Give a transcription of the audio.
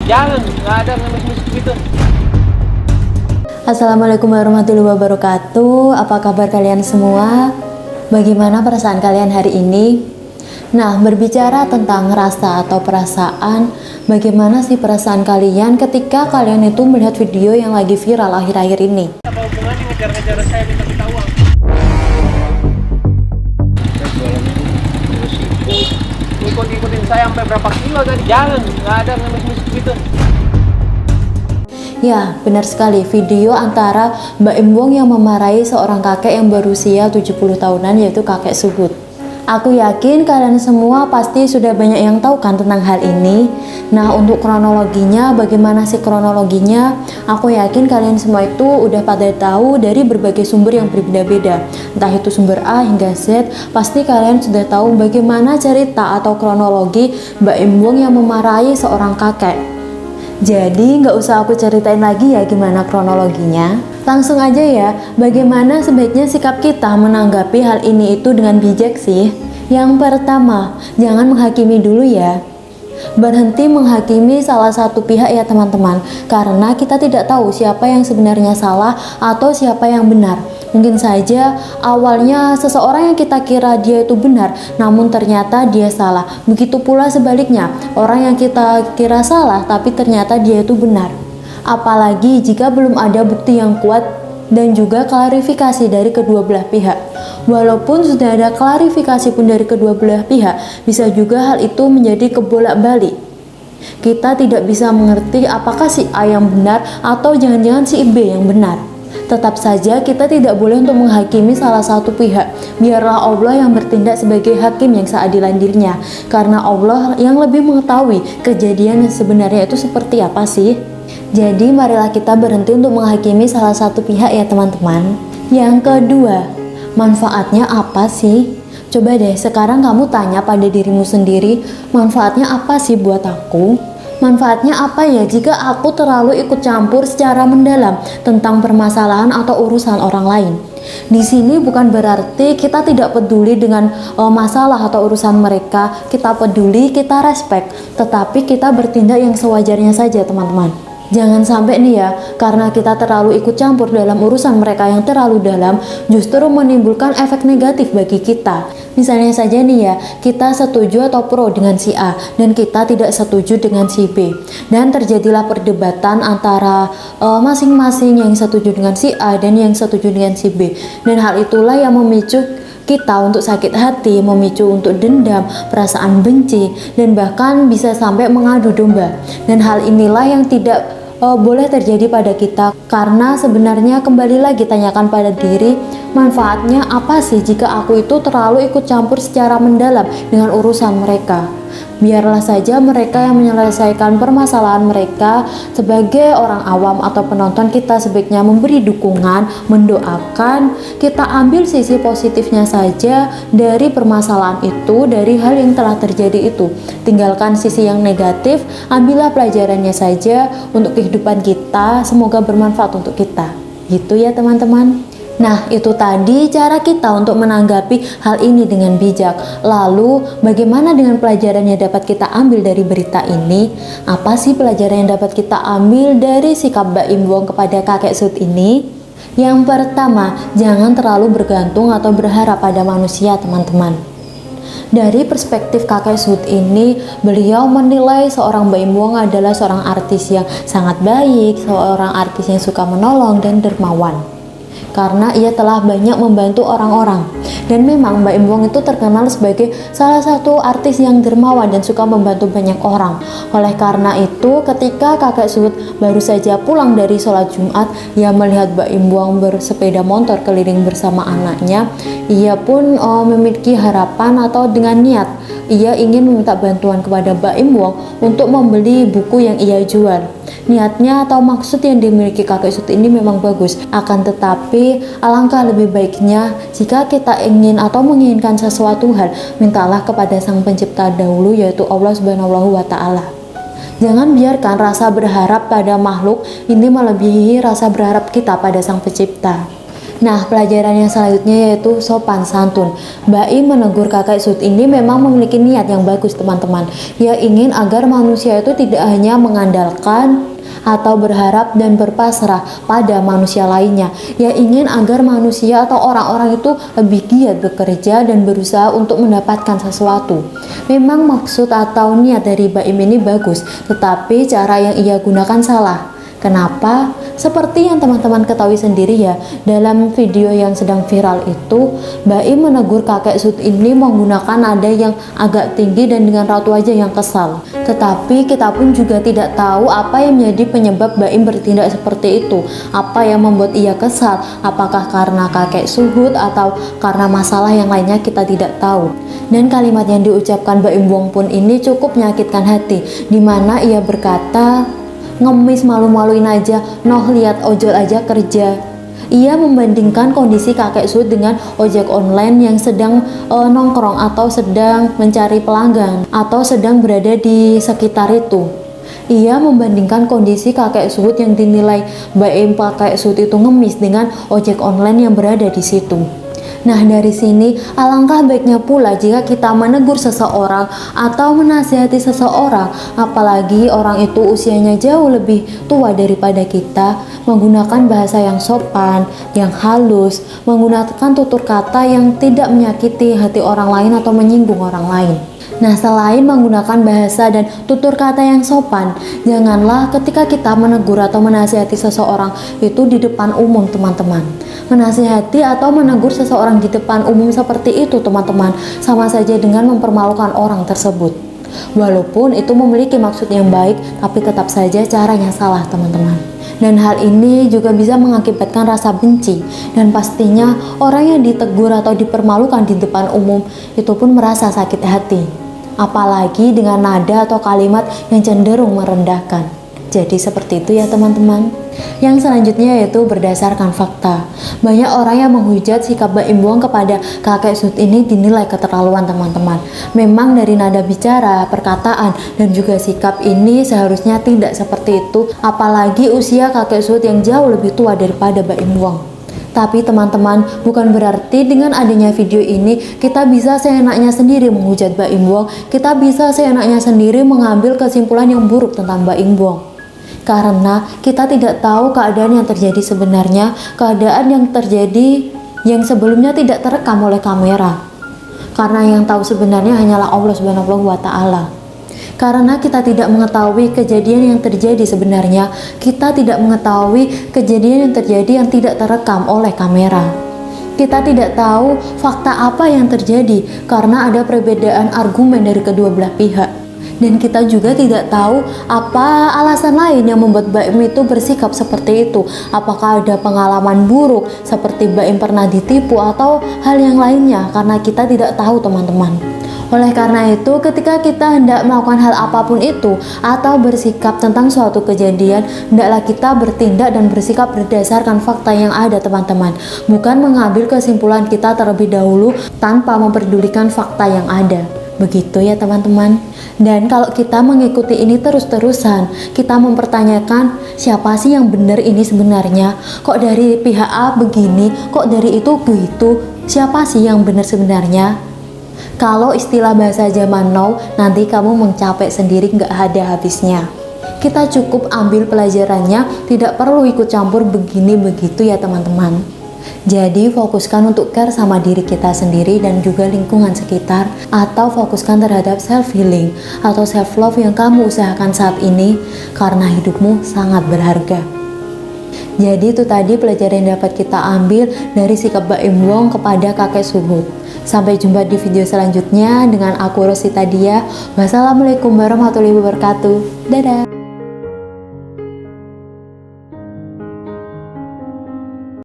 Jangan, nggak ada ngemis-ngemis gitu. Assalamualaikum warahmatullahi wabarakatuh. Apa kabar kalian semua? Bagaimana perasaan kalian hari ini? Nah, berbicara tentang rasa atau perasaan, bagaimana sih perasaan kalian ketika kalian itu melihat video yang lagi viral akhir-akhir ini? Apa hubungannya ngejar-ngejar saya minta uang? Ikut-ikutin saya sampai berapa kilo tadi? Jangan, nggak ada ngemis-ngemis gitu. Ya, benar sekali. Video antara Mbak Im Wong yang memarahi seorang kakek yang berusia 70 tahunan, yaitu kakek Subut. Aku yakin kalian semua pasti sudah banyak yang tahu kan tentang hal ini. Nah, untuk kronologinya, bagaimana sih kronologinya? Aku yakin kalian semua itu udah pada tahu dari berbagai sumber yang berbeda-beda. Entah itu sumber A hingga Z, pasti kalian sudah tahu bagaimana cerita atau kronologi Mbak Im Wong yang memarahi seorang kakek. Jadi nggak usah aku ceritain lagi ya gimana kronologinya. Langsung aja ya, bagaimana sebaiknya sikap kita menanggapi hal ini itu dengan bijak sih. Yang pertama, jangan menghakimi dulu ya. Berhenti menghakimi salah satu pihak ya teman-teman, karena kita tidak tahu siapa yang sebenarnya salah atau siapa yang benar. Mungkin saja awalnya seseorang yang kita kira dia itu benar, namun ternyata dia salah. Begitu pula sebaliknya, orang yang kita kira salah tapi ternyata dia itu benar. Apalagi jika belum ada bukti yang kuat dan juga klarifikasi dari kedua belah pihak. Walaupun sudah ada klarifikasi pun dari kedua belah pihak, bisa juga hal itu menjadi kebolak-balik. Kita tidak bisa mengerti apakah si A yang benar atau jangan-jangan si B yang benar. Tetap saja kita tidak boleh untuk menghakimi salah satu pihak. Biarlah Allah yang bertindak sebagai hakim yang seadil-adilnya, karena Allah yang lebih mengetahui kejadian yang sebenarnya itu seperti apa sih. Jadi marilah kita berhenti untuk menghakimi salah satu pihak ya teman-teman. Yang kedua, manfaatnya apa sih? Coba deh sekarang kamu tanya pada dirimu sendiri, manfaatnya apa sih buat aku? Manfaatnya apa ya jika aku terlalu ikut campur secara mendalam tentang permasalahan atau urusan orang lain? Di sini bukan berarti kita tidak peduli dengan masalah atau urusan mereka, kita peduli, kita respect, tetapi kita bertindak yang sewajarnya saja teman-teman. Jangan sampai nih ya, karena kita terlalu ikut campur dalam urusan mereka yang terlalu dalam, justru menimbulkan efek negatif bagi kita. Misalnya saja nih ya, kita setuju atau pro dengan si A, dan kita tidak setuju dengan si B. Dan terjadilah perdebatan antara masing-masing yang setuju dengan si A dan yang setuju dengan si B. Dan hal itulah yang memicu kita untuk sakit hati, memicu untuk dendam, perasaan benci, dan bahkan bisa sampai mengadu domba. Dan hal inilah yang tidak boleh terjadi pada kita, karena sebenarnya kembali lagi tanyakan pada diri, manfaatnya apa sih jika aku itu terlalu ikut campur secara mendalam dengan urusan mereka. Biarlah saja mereka yang menyelesaikan permasalahan mereka. Sebagai orang awam atau penonton, kita sebaiknya memberi dukungan, mendoakan. Kita ambil sisi positifnya saja dari permasalahan itu, dari hal yang telah terjadi itu. Tinggalkan sisi yang negatif, ambillah pelajarannya saja untuk kehidupan kita. Semoga bermanfaat untuk kita. Gitu ya teman-teman. Nah, itu tadi cara kita untuk menanggapi hal ini dengan bijak. Lalu, bagaimana dengan pelajaran yang dapat kita ambil dari berita ini? Apa sih pelajaran yang dapat kita ambil dari sikap Mbak Im Wong kepada kakek Sud ini? Yang pertama, jangan terlalu bergantung atau berharap pada manusia, teman-teman. Dari perspektif kakek Sud ini, beliau menilai seorang Mbak Im Wong adalah seorang artis yang sangat baik, seorang artis yang suka menolong dan dermawan, karena ia telah banyak membantu orang-orang. Dan memang Mbak Im Wong itu terkenal sebagai salah satu artis yang dermawan dan suka membantu banyak orang. Oleh karena itu, ketika kakek Sud baru saja pulang dari sholat Jumat, ia melihat Mbak Im Wong bersepeda motor keliling bersama anaknya. Ia pun memiliki harapan atau dengan niat ia ingin meminta bantuan kepada Mbak Im Wong untuk membeli buku yang ia jual. Niatnya atau maksud yang dimiliki kakek Sud ini memang bagus, akan tetapi alangkah lebih baiknya jika kita ingin atau menginginkan sesuatu hal, mintalah kepada Sang Pencipta dahulu, yaitu Allah Subhanahu wa Ta'ala. Jangan biarkan rasa berharap pada makhluk ini melebihi rasa berharap kita pada Sang Pencipta. Nah, pelajaran yang selanjutnya yaitu sopan santun. Mbak Im menegur kakek Sud ini memang memiliki niat yang bagus, teman-teman. Ia ingin agar manusia itu tidak hanya mengandalkan atau berharap dan berpasrah pada manusia lainnya. Ia ingin agar manusia atau orang-orang itu lebih giat bekerja dan berusaha untuk mendapatkan sesuatu. Memang maksud atau niat dari Mbak Im ini bagus, tetapi cara yang ia gunakan salah. Kenapa? Seperti yang teman-teman ketahui sendiri ya, dalam video yang sedang viral itu, Mbak Im menegur kakek Sud ini menggunakan nada yang agak tinggi dan dengan raut wajah yang kesal. Tetapi kita pun juga tidak tahu apa yang menjadi penyebab Mbak Im bertindak seperti itu. Apa yang membuat ia kesal? Apakah karena kakek Suhud atau karena masalah yang lainnya, kita tidak tahu. Dan kalimat yang diucapkan Mbak Im Wong pun ini cukup menyakitkan hati, dimana ia berkata, "Ngemis malu-maluin aja, noh lihat ojol aja kerja." Ia membandingkan kondisi kakek Sud dengan ojek online yang sedang nongkrong atau sedang mencari pelanggan atau sedang berada di sekitar itu. Ia membandingkan kondisi kakek Sud yang dinilai Mbak Im kakek Sud itu ngemis dengan ojek online yang berada di situ. Nah, dari sini alangkah baiknya pula jika kita menegur seseorang atau menasihati seseorang, apalagi orang itu usianya jauh lebih tua daripada kita, menggunakan bahasa yang sopan, yang halus, menggunakan tutur kata yang tidak menyakiti hati orang lain atau menyinggung orang lain. Nah, selain menggunakan bahasa dan tutur kata yang sopan, janganlah ketika kita menegur atau menasihati seseorang itu di depan umum, teman-teman. Menasihati atau menegur seseorang di depan umum seperti itu, teman-teman, sama saja dengan mempermalukan orang tersebut. Walaupun itu memiliki maksud yang baik, tapi tetap saja caranya salah, teman-teman. Dan hal ini juga bisa mengakibatkan rasa benci, dan pastinya orang yang ditegur atau dipermalukan di depan umum itu pun merasa sakit hati, apalagi dengan nada atau kalimat yang cenderung merendahkan. Jadi seperti itu ya teman-teman. Yang selanjutnya yaitu berdasarkan fakta. Banyak orang yang menghujat sikap Mbak Im Wong kepada kakek Sud ini dinilai keterlaluan, teman-teman. Memang dari nada bicara, perkataan, dan juga sikap ini seharusnya tidak seperti itu, apalagi usia kakek Sud yang jauh lebih tua daripada Mbak Im Wong. Tapi teman-teman, bukan berarti dengan adanya video ini kita bisa seenaknya sendiri menghujat Mbak Im Wong, kita bisa seenaknya sendiri mengambil kesimpulan yang buruk tentang Mbak Im Wong. Karena kita tidak tahu keadaan yang terjadi sebenarnya, keadaan yang terjadi yang sebelumnya tidak terekam oleh kamera. Karena yang tahu sebenarnya hanyalah Allah Subhanahu wa Ta'ala. Karena kita tidak mengetahui kejadian yang terjadi sebenarnya, kita tidak mengetahui kejadian yang terjadi yang tidak terekam oleh kamera. Kita tidak tahu fakta apa yang terjadi karena ada perbedaan argumen dari kedua belah pihak. Dan kita juga tidak tahu apa alasan lain yang membuat Mbak Im itu bersikap seperti itu. Apakah ada pengalaman buruk seperti Mbak Im pernah ditipu atau hal yang lainnya, karena kita tidak tahu, teman-teman. Oleh karena itu, ketika kita hendak melakukan hal apapun itu atau bersikap tentang suatu kejadian, hendaklah kita bertindak dan bersikap berdasarkan fakta yang ada, teman-teman. Bukan mengambil kesimpulan kita terlebih dahulu tanpa memperdulikan fakta yang ada. Begitu ya teman-teman. Dan kalau kita mengikuti ini terus-terusan, kita mempertanyakan siapa sih yang benar ini sebenarnya, kok dari pihak A begini, kok dari itu begitu, siapa sih yang benar sebenarnya? Kalau istilah bahasa zaman now, nanti kamu mencapai sendiri nggak ada habisnya. Kita cukup ambil pelajarannya, tidak perlu ikut campur begini begitu ya teman-teman. Jadi fokuskan untuk care sama diri kita sendiri dan juga lingkungan sekitar, atau fokuskan terhadap self healing atau self love yang kamu usahakan saat ini, karena hidupmu sangat berharga. Jadi itu tadi pelajaran yang dapat kita ambil dari sikap Mbak Im Wong kepada kakek Suhud. Sampai jumpa di video selanjutnya dengan aku Rosita Dia. Wassalamualaikum warahmatullahi wabarakatuh. Dadah.